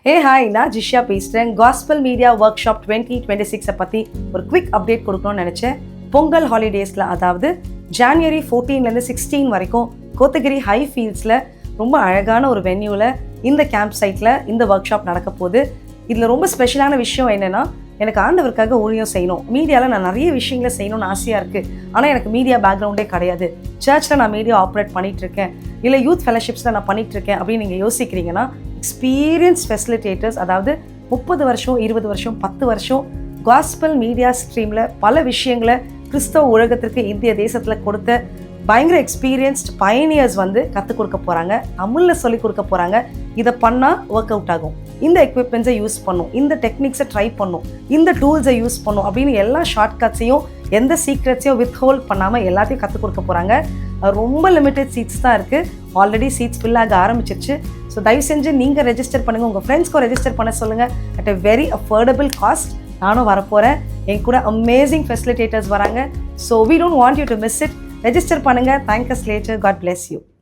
Hi, நான் ஜிஷ்யா பேசுகிறேன். Gospel media work shop 2026 பற்றி ஒரு குவிக் அப்டேட் கொடுக்கணும்னு நினச்சேன். பொங்கல் ஹாலிடேஸில், அதாவது ஜான்வரி 14லேருந்து 16 வரைக்கும் கோத்தகிரி ஹை ஃபீல்ட்ஸில் ரொம்ப அழகான ஒரு வென்யூவில் இந்த கேம்ப் சைட்டில் இந்த ஒர்க் ஷாப் நடக்க போகுது. இதில் ரொம்ப ஸ்பெஷலான விஷயம் என்னென்னா, எனக்கு ஆண்டவருக்காக ஊழியம் செய்யணும். மீடியாவில் நான் நிறைய விஷயங்களை செய்யணும்னு ஆசையாக இருக்குது. ஆனால் எனக்கு மீடியா பேக்ரவுண்டே கிடையாது. சர்ச்சில் நான் மீடியா ஆப்ரேட் பண்ணிகிட்ருக்கேன், இல்லை யூத் ஃபெலோஷிப்ஸில் நான் பண்ணிகிட்ருக்கேன் அப்படின்னு நீங்கள் யோசிக்கிறீங்கன்னா, எக்ஸ்பீரியன்ஸ் ஃபெசிலிட்டேட்டர்ஸ், அதாவது 30 வருஷம் 20 வருஷம் 10 வருஷம் காஸ்பல் மீடியா ஸ்ட்ரீமில் பல விஷயங்களை கிறிஸ்தவ உலகத்திற்கு இந்திய தேசத்தில் கொடுத்த பயங்கர எக்ஸ்பீரியன்ஸ்ட் பயனியர்ஸ் வந்து கற்றுக் கொடுக்க போகிறாங்க. தமிழில் சொல்லிக் கொடுக்க போகிறாங்க. இதை பண்ணால் ஒர்க் அவுட் ஆகும், இந்த எக்யூப்மெண்ட்ஸை யூஸ் பண்ணும், இந்த டெக்னிக்ஸை ட்ரை பண்ணும், இந்த டூல்ஸை யூஸ் பண்ணும் அப்படின்னு எல்லா ஷார்ட்கட்ஸையும் எந்த சீக்ரெட்ஸையும் வித் ஹோல்ட் பண்ணாமல் எல்லாத்தையும் கற்றுக் கொடுக்க போகிறாங்க. ரொம்ப லிமிட்டட் சீட்ஸ் தான் இருக்குது. ஆல்ரெடி சீட்ஸ் ஃபில் ஆக ஆரம்பிச்சிருச்சு. ஸோ தயவு செஞ்சு நீங்கள் ரெஜிஸ்டர் பண்ணுங்கள், உங்கள் ஃப்ரெண்ட்ஸ்க்கும் ரெஜிஸ்டர் பண்ண சொல்லுங்கள். At a very affordable cost. நானும் வரப்போகிறேன், என் கூட அமேசிங் ஃபெசிலிட்டேட்டர்ஸ் வராங்க. So we don't want you to miss it. Register பண்ணுங்கள். Thank us later. God bless you.